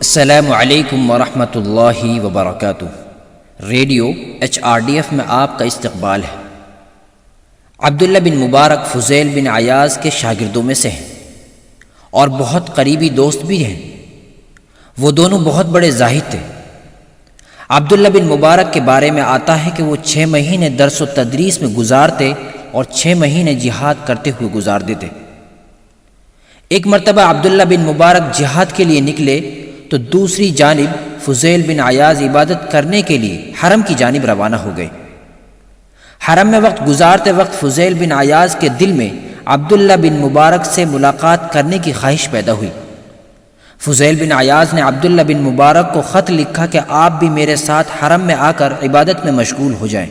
السلام علیکم ورحمۃ اللہ وبرکاتہ۔ ریڈیو HRDF میں آپ کا استقبال ہے۔ عبداللہ بن مبارک فضیل بن عیاض کے شاگردوں میں سے ہیں اور بہت قریبی دوست بھی ہیں۔ وہ دونوں بہت بڑے زاہد تھے۔ عبداللہ بن مبارک کے بارے میں آتا ہے کہ وہ 6 مہینے درس و تدریس میں گزارتے اور 6 مہینے جہاد کرتے ہوئے گزار دیتے۔ ایک مرتبہ عبداللہ بن مبارک جہاد کے لیے نکلے تو دوسری جانب فضیل بن عیاض عبادت کرنے کے لیے حرم کی جانب روانہ ہو گئے۔ حرم میں وقت گزارتے وقت فضیل بن عیاض کے دل میں عبداللہ بن مبارک سے ملاقات کرنے کی خواہش پیدا ہوئی۔ فضیل بن عیاض نے عبداللہ بن مبارک کو خط لکھا کہ آپ بھی میرے ساتھ حرم میں آ کر عبادت میں مشغول ہو جائیں۔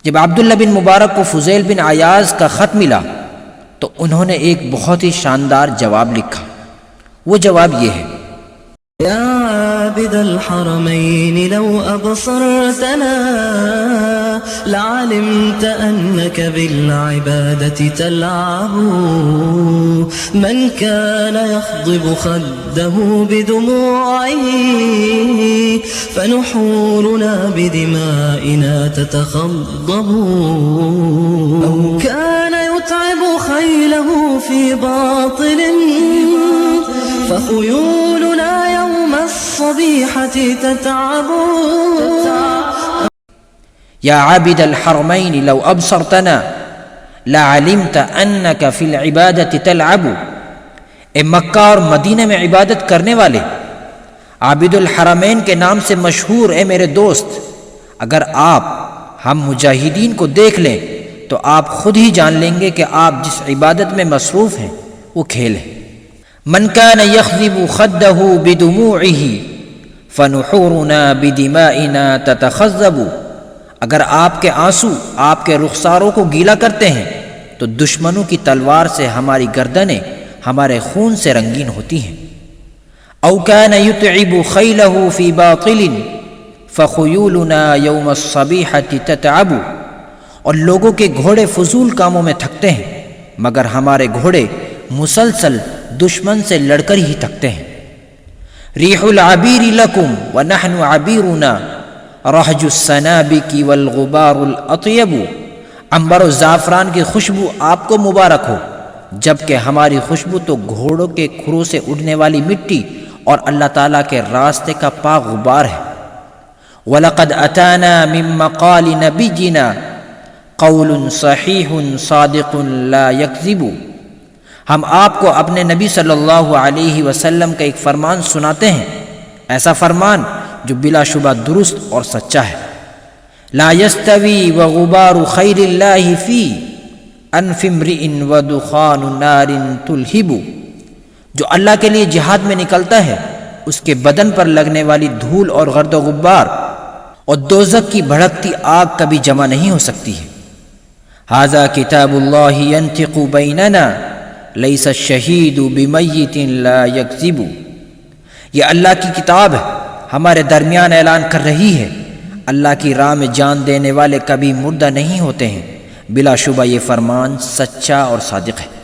جب عبداللہ بن مبارک کو فضیل بن عیاض کا خط ملا تو انہوں نے ایک بہت ہی شاندار جواب لکھا۔ وہ جواب یہ ہے: يا عابد الحرمين لو أبصرتنا لعلمت أنك بالعبادة تلعب. من كان يخضب خده بدموعه فنحورنا بدمائنا تتخضب. أو كان يتعب خيله في باطل فخيولنا يوم الصبيحة تتعب. يا عابد الحرمين لو أبصرتنا لعلمت أنك في العبادة تلعب. اے مکہ اور مدینہ میں عبادت کرنے والے، عابد الحرمین کے نام سے مشہور اے میرے دوست، اگر آپ ہم مجاہدین کو دیکھ لیں تو آپ خود ہی جان لیں گے کہ آپ جس عبادت میں مصروف ہیں وہ کھیل ہے۔ من كان يخضب خده بدموعه فنحورنا بدمائنا تتخذب. اگر آپ کے آنسو آپ کے رخساروں کو گیلا کرتے ہیں تو دشمنوں کی تلوار سے ہماری گردنیں ہمارے خون سے رنگین ہوتی ہیں۔ او كان يتعب خيله في باطل فخيولنا يوم الصبيحة تتعب. اور لوگوں کے گھوڑے فضول کاموں میں تھکتے ہیں مگر ہمارے گھوڑے مسلسل دشمن سے لڑ کر ہی تھکتے ہیں۔ ریح العبیر لکم ونحن عبیرنا رہج السنابک والغبار الاطیب. عنبر و زعفران کی خوشبو آپ کو مبارک ہو، جبکہ ہماری خوشبو تو گھوڑوں کے کھروں سے اڑنے والی مٹی اور اللہ تعالیٰ کے راستے کا پاک غبار ہے۔ وَلَقَدْ أَتَانَا مِن مَقَالِ نَبِيِّنَا قَوْلٌ صَحِيحٌ صَادِقٌ لَا يَكْذِبُ. ہم آپ کو اپنے نبی صلی اللہ علیہ وسلم کا ایک فرمان سناتے ہیں، ایسا فرمان جو بلا شبہ درست اور سچا ہے۔ لا يستوی وغبار خیر اللہ فی انف امرئ ودخان نار تلہب. جو اللہ کے لیے جہاد میں نکلتا ہے اس کے بدن پر لگنے والی دھول اور گرد و غبار اور دوزخ کی بھڑکتی آگ کبھی جمع نہیں ہو سکتی ہے۔ ھذا کتاب اللہ ینطق بیننا لیس الشہید بمیت لا یکذب. یہ اللہ کی کتاب ہے، ہمارے درمیان اعلان کر رہی ہے، اللہ کی راہ میں جان دینے والے کبھی مردہ نہیں ہوتے ہیں، بلا شبہ یہ فرمان سچا اور صادق ہے۔